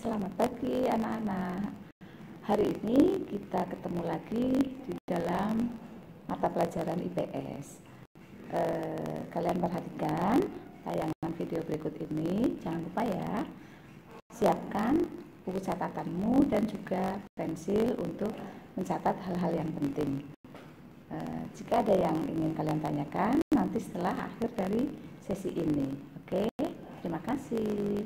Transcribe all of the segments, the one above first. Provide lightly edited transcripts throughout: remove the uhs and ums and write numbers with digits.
Selamat pagi anak-anak. Hari ini kita ketemu lagi di dalam mata pelajaran IPS. Kalian perhatikan tayangan video berikut ini. Jangan lupa ya, siapkan buku catatanmu dan juga pensil untuk mencatat hal-hal yang penting. Jika ada yang ingin kalian tanyakan nanti setelah akhir dari sesi ini. Oke, terima kasih.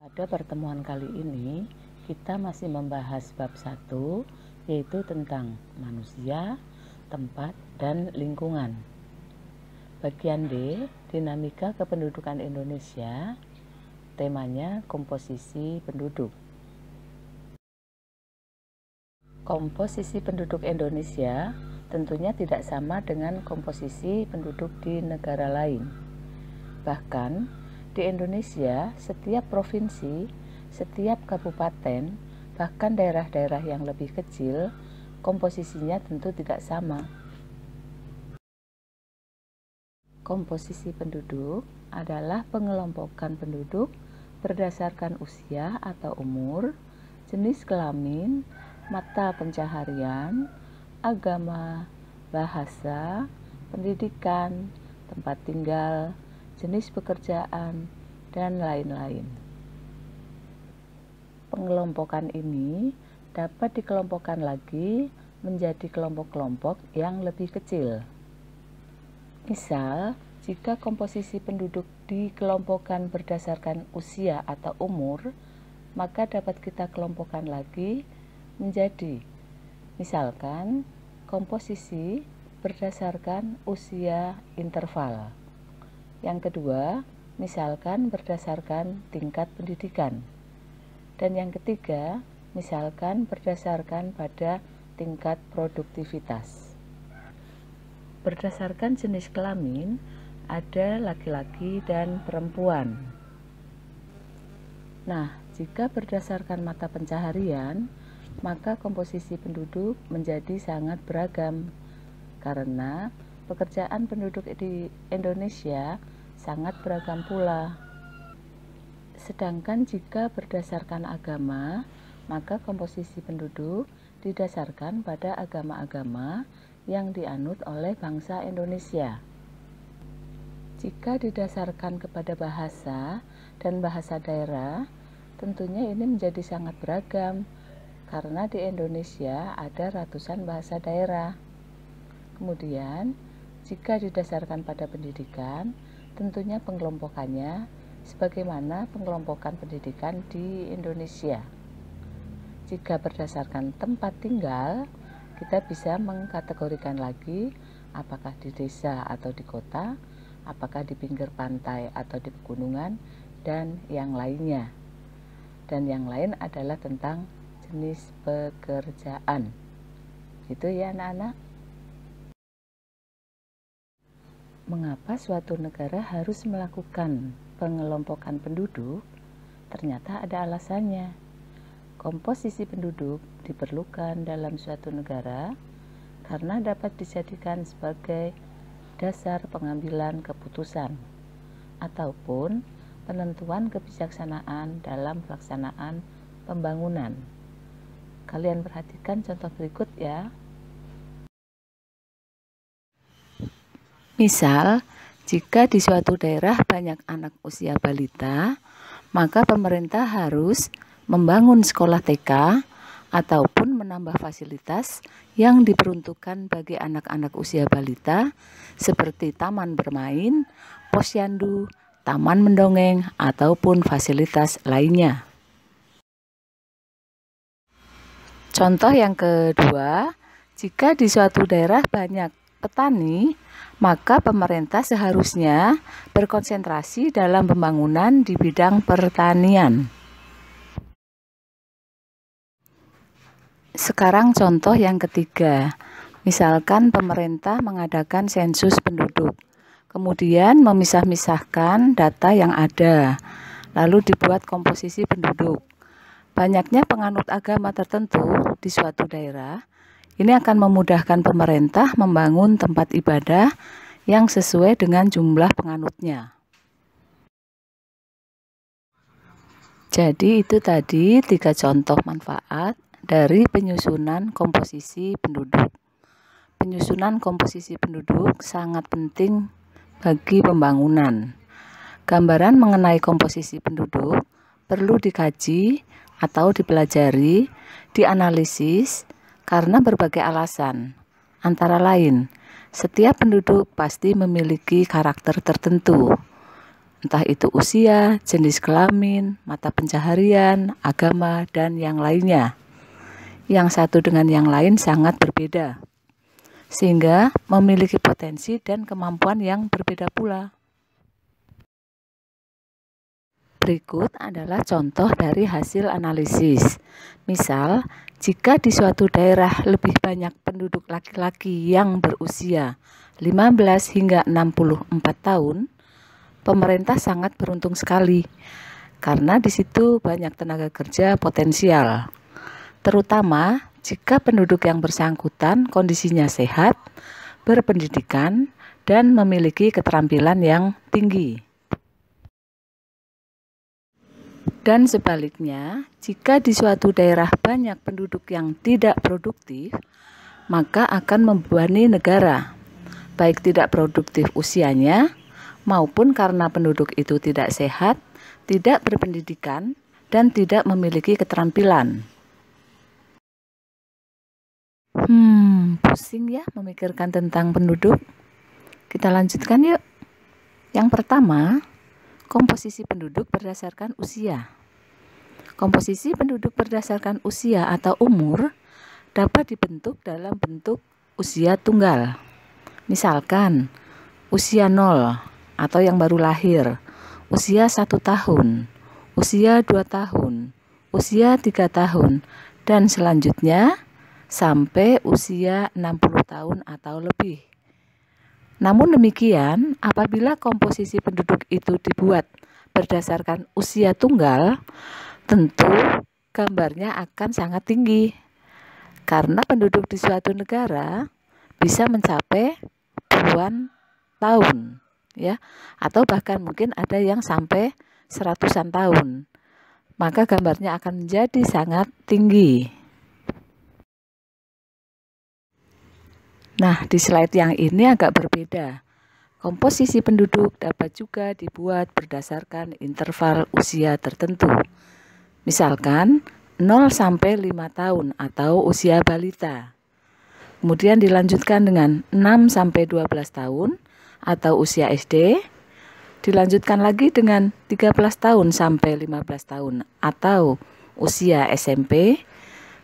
Pada pertemuan kali ini, kita masih membahas bab 1, yaitu tentang manusia, tempat, dan lingkungan. Bagian D, dinamika kependudukan Indonesia, temanya komposisi penduduk. Komposisi penduduk Indonesia tentunya tidak sama dengan komposisi penduduk di negara lain. Bahkan, di Indonesia, setiap provinsi, setiap kabupaten, bahkan daerah-daerah yang lebih kecil, komposisinya tentu tidak sama. Komposisi penduduk adalah pengelompokan penduduk berdasarkan usia atau umur, jenis kelamin, mata pencaharian, agama, bahasa, pendidikan, tempat tinggal, jenis pekerjaan, dan lain-lain. Pengelompokan ini dapat dikelompokkan lagi menjadi kelompok-kelompok yang lebih kecil. Misal, jika komposisi penduduk dikelompokkan berdasarkan usia atau umur, maka dapat kita kelompokkan lagi menjadi, misalkan, komposisi berdasarkan usia interval. Yang kedua, misalkan berdasarkan tingkat pendidikan. Dan yang ketiga, misalkan berdasarkan pada tingkat produktivitas. Berdasarkan jenis kelamin, ada laki-laki dan perempuan. Nah, jika berdasarkan mata pencaharian, maka komposisi penduduk menjadi sangat beragam. Karena pekerjaan penduduk di Indonesia sangat beragam pula. Sedangkan jika berdasarkan agama, maka komposisi penduduk didasarkan pada agama-agama yang dianut oleh bangsa Indonesia. Jika didasarkan kepada bahasa dan bahasa daerah, tentunya ini menjadi sangat beragam, karena di Indonesia ada ratusan bahasa daerah. Kemudian, jika didasarkan pada pendidikan, tentunya pengelompokannya sebagaimana pengelompokan pendidikan di Indonesia. Jika berdasarkan tempat tinggal, kita bisa mengkategorikan lagi apakah di desa atau di kota, apakah di pinggir pantai atau di pegunungan, dan yang lainnya. Dan yang lain adalah tentang jenis pekerjaan. Gitu ya anak-anak. Mengapa suatu negara harus melakukan pengelompokan penduduk? Ternyata ada alasannya. Komposisi penduduk diperlukan dalam suatu negara karena dapat dijadikan sebagai dasar pengambilan keputusan ataupun penentuan kebijaksanaan dalam pelaksanaan pembangunan. Kalian perhatikan contoh berikut ya. Misal, jika di suatu daerah banyak anak usia balita, maka pemerintah harus membangun sekolah TK ataupun menambah fasilitas yang diperuntukkan bagi anak-anak usia balita seperti taman bermain, posyandu, taman mendongeng, ataupun fasilitas lainnya. Contoh yang kedua, jika di suatu daerah banyak petani, maka pemerintah seharusnya berkonsentrasi dalam pembangunan di bidang pertanian. Sekarang contoh yang ketiga, misalkan pemerintah mengadakan sensus penduduk, kemudian memisah-misahkan data yang ada, lalu dibuat komposisi penduduk. Banyaknya penganut agama tertentu di suatu daerah, ini akan memudahkan pemerintah membangun tempat ibadah yang sesuai dengan jumlah penganutnya. Jadi itu tadi 3 contoh manfaat dari penyusunan komposisi penduduk. Penyusunan komposisi penduduk sangat penting bagi pembangunan. Gambaran mengenai komposisi penduduk perlu dikaji atau dipelajari, dianalisis karena berbagai alasan. Antara lain, setiap penduduk pasti memiliki karakter tertentu. Entah itu usia, jenis kelamin, mata pencaharian, agama, dan yang lainnya. Yang satu dengan yang lain sangat berbeda, sehingga memiliki potensi dan kemampuan yang berbeda pula. Berikut adalah contoh dari hasil analisis. Misal, jika di suatu daerah lebih banyak penduduk laki-laki yang berusia 15 hingga 64 tahun, pemerintah sangat beruntung sekali karena di situ banyak tenaga kerja potensial, terutama jika penduduk yang bersangkutan kondisinya sehat, berpendidikan, dan memiliki keterampilan yang tinggi. Dan sebaliknya, jika di suatu daerah banyak penduduk yang tidak produktif, maka akan membebani negara, baik tidak produktif usianya, maupun karena penduduk itu tidak sehat, tidak berpendidikan, dan tidak memiliki keterampilan. Pusing ya memikirkan tentang penduduk. Kita lanjutkan yuk. Yang pertama, komposisi penduduk berdasarkan usia. Komposisi penduduk berdasarkan usia atau umur dapat dibentuk dalam bentuk usia tunggal. Misalkan, usia 0 atau yang baru lahir, usia 1 tahun, usia 2 tahun, usia 3 tahun, dan selanjutnya sampai usia 60 tahun atau lebih. Namun demikian, apabila komposisi penduduk itu dibuat berdasarkan usia tunggal, tentu gambarnya akan sangat tinggi, karena penduduk di suatu negara bisa mencapai puluhan tahun, ya, atau bahkan mungkin ada yang sampai 100-an tahun, maka gambarnya akan menjadi sangat tinggi. Nah, di slide yang ini agak berbeda. Komposisi penduduk dapat juga dibuat berdasarkan interval usia tertentu. Misalkan 0 sampai 5 tahun atau usia balita. Kemudian dilanjutkan dengan 6 sampai 12 tahun atau usia SD, dilanjutkan lagi dengan 13 tahun sampai 15 tahun atau usia SMP.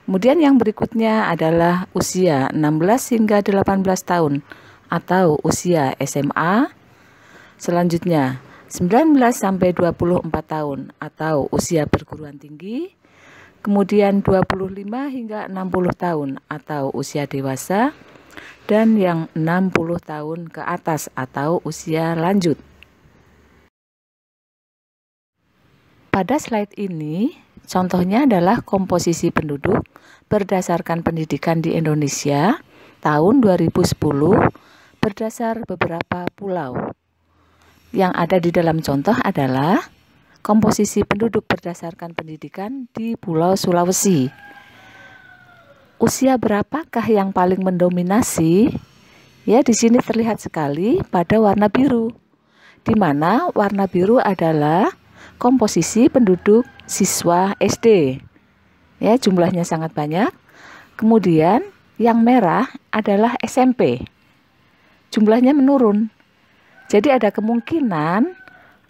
Kemudian yang berikutnya adalah usia 16 hingga 18 tahun atau usia SMA. Selanjutnya 19 sampai 24 tahun atau usia perguruan tinggi. Kemudian 25 hingga 60 tahun atau usia dewasa. Dan yang 60 tahun ke atas atau usia lanjut. Pada slide ini, contohnya adalah komposisi penduduk berdasarkan pendidikan di Indonesia tahun 2010 berdasar beberapa pulau. Yang ada di dalam contoh adalah komposisi penduduk berdasarkan pendidikan di Pulau Sulawesi. Usia berapakah yang paling mendominasi? Ya, di sini terlihat sekali pada warna biru, di mana warna biru adalah komposisi penduduk siswa SD. Ya, jumlahnya sangat banyak. Kemudian yang merah adalah SMP. Jumlahnya menurun. Jadi ada kemungkinan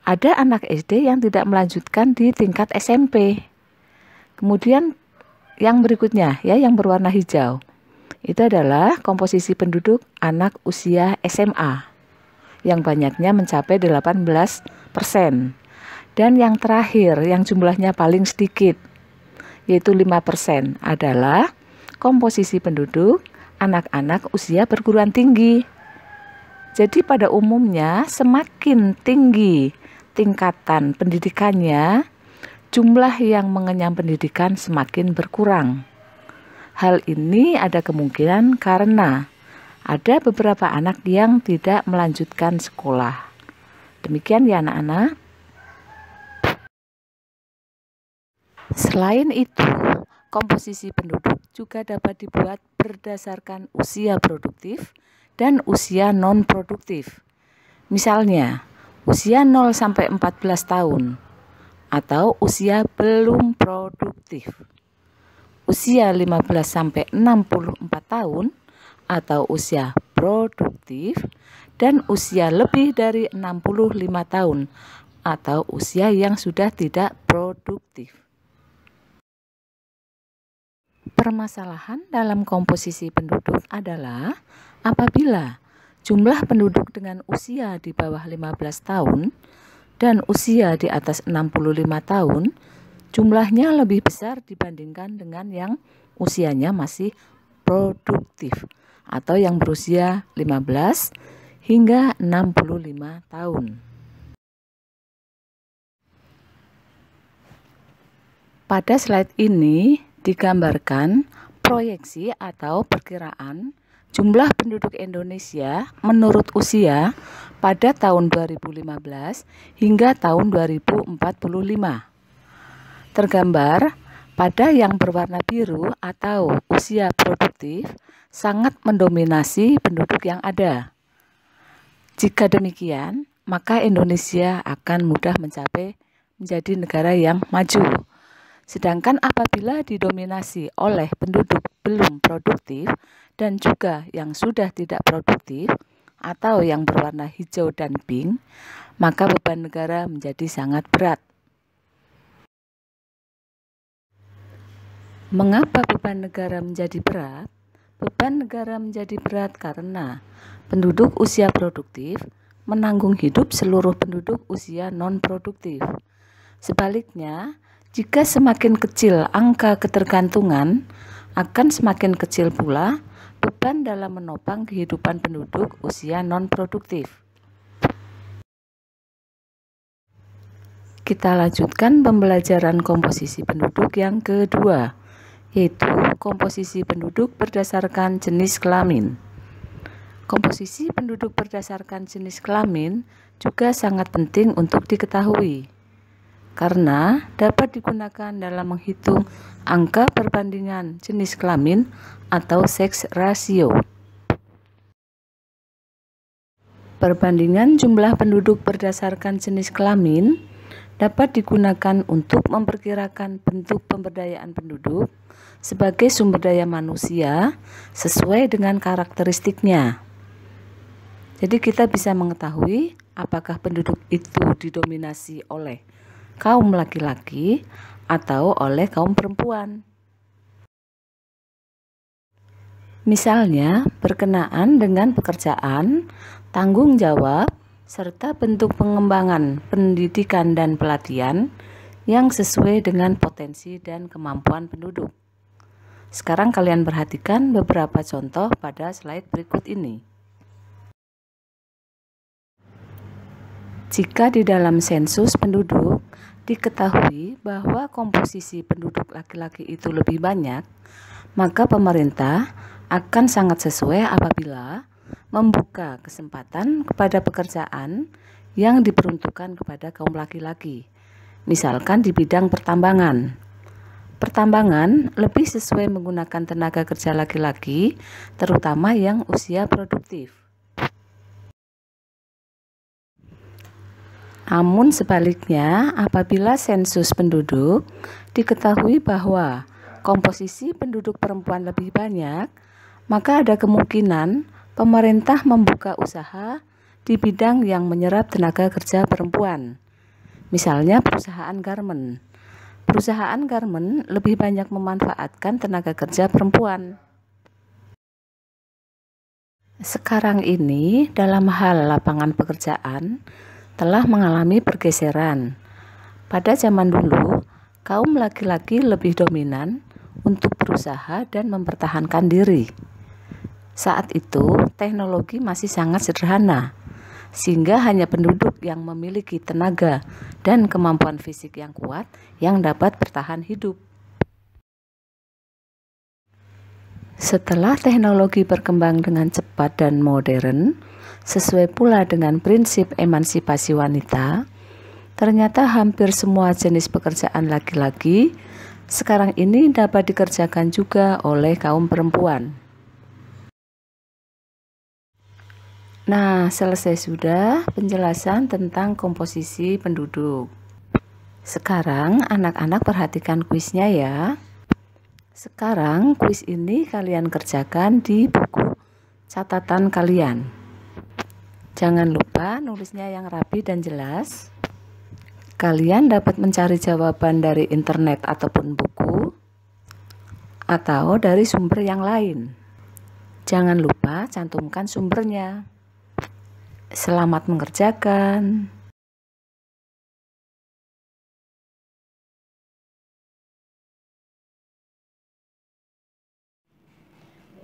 ada anak SD yang tidak melanjutkan di tingkat SMP. Kemudian yang berikutnya, ya, yang berwarna hijau, itu adalah komposisi penduduk anak usia SMA, yang banyaknya mencapai 18%. Dan yang terakhir, yang jumlahnya paling sedikit, yaitu 5%, adalah komposisi penduduk anak-anak usia perguruan tinggi. Jadi pada umumnya semakin tinggi tingkatan pendidikannya, jumlah yang mengenyam pendidikan semakin berkurang. Hal ini ada kemungkinan karena ada beberapa anak yang tidak melanjutkan sekolah. Demikian ya anak-anak. Selain itu, komposisi penduduk juga dapat dibuat berdasarkan usia produktif dan usia non-produktif. Misalnya, usia 0 sampai 14 tahun atau usia belum produktif. Usia 15 sampai 64 tahun atau usia produktif, dan usia lebih dari 65 tahun atau usia yang sudah tidak produktif. Permasalahan dalam komposisi penduduk adalah apabila jumlah penduduk dengan usia di bawah 15 tahun dan usia di atas 65 tahun jumlahnya lebih besar dibandingkan dengan yang usianya masih produktif atau yang berusia 15 hingga 65 tahun. Pada slide ini digambarkan proyeksi atau perkiraan jumlah penduduk Indonesia menurut usia pada tahun 2015 hingga tahun 2045. Tergambar pada yang berwarna biru atau usia produktif sangat mendominasi penduduk yang ada. Jika demikian, maka Indonesia akan mudah menjadi negara yang maju. Sedangkan apabila didominasi oleh penduduk belum produktif dan juga yang sudah tidak produktif atau yang berwarna hijau dan pink, maka beban negara menjadi sangat berat. Mengapa beban negara menjadi berat? Beban negara menjadi berat karena penduduk usia produktif menanggung hidup seluruh penduduk usia non-produktif. Sebaliknya, jika semakin kecil angka ketergantungan, akan semakin kecil pula beban dalam menopang kehidupan penduduk usia non-produktif. Kita lanjutkan pembelajaran komposisi penduduk yang kedua, yaitu komposisi penduduk berdasarkan jenis kelamin. Komposisi penduduk berdasarkan jenis kelamin juga sangat penting untuk diketahui, karena dapat digunakan dalam menghitung angka perbandingan jenis kelamin atau sex ratio. Perbandingan jumlah penduduk berdasarkan jenis kelamin dapat digunakan untuk memperkirakan bentuk pemberdayaan penduduk sebagai sumber daya manusia sesuai dengan karakteristiknya. Jadi kita bisa mengetahui apakah penduduk itu didominasi oleh kaum laki-laki atau oleh kaum perempuan. Misalnya, berkenaan dengan pekerjaan, tanggung jawab, serta bentuk pengembangan pendidikan dan pelatihan yang sesuai dengan potensi dan kemampuan penduduk. Sekarang kalian perhatikan beberapa contoh pada slide berikut ini. Jika di dalam sensus penduduk diketahui bahwa komposisi penduduk laki-laki itu lebih banyak, maka pemerintah akan sangat sesuai apabila membuka kesempatan kepada pekerjaan yang diperuntukkan kepada kaum laki-laki, misalkan di bidang pertambangan. Pertambangan lebih sesuai menggunakan tenaga kerja laki-laki, terutama yang usia produktif. Namun sebaliknya, apabila sensus penduduk diketahui bahwa komposisi penduduk perempuan lebih banyak, maka ada kemungkinan pemerintah membuka usaha di bidang yang menyerap tenaga kerja perempuan. Misalnya perusahaan garmen. Perusahaan garmen lebih banyak memanfaatkan tenaga kerja perempuan. Sekarang ini dalam hal lapangan pekerjaan telah mengalami pergeseran. Pada zaman dulu, kaum laki-laki lebih dominan untuk berusaha dan mempertahankan diri. Saat itu, teknologi masih sangat sederhana, sehingga hanya penduduk yang memiliki tenaga dan kemampuan fisik yang kuat yang dapat bertahan hidup. Setelah teknologi berkembang dengan cepat dan modern, sesuai pula dengan prinsip emansipasi wanita, ternyata hampir semua jenis pekerjaan laki-laki sekarang ini dapat dikerjakan juga oleh kaum perempuan. Nah, selesai sudah penjelasan tentang komposisi penduduk. Sekarang anak-anak perhatikan kuisnya ya. Sekarang kuis ini kalian kerjakan di buku catatan kalian. Jangan lupa nulisnya yang rapi dan jelas. Kalian dapat mencari jawaban dari internet ataupun buku, atau dari sumber yang lain. Jangan lupa cantumkan sumbernya. Selamat mengerjakan.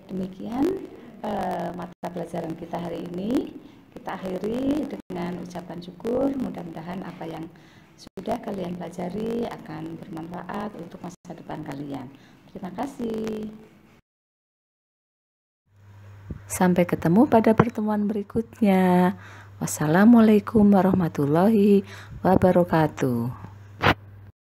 Demikian mata pelajaran kita hari ini. Kita akhiri dengan ucapan syukur. Mudah-mudahan apa yang sudah kalian pelajari akan bermanfaat untuk masa depan kalian. Terima kasih. Sampai ketemu pada pertemuan berikutnya. Wassalamualaikum warahmatullahi wabarakatuh.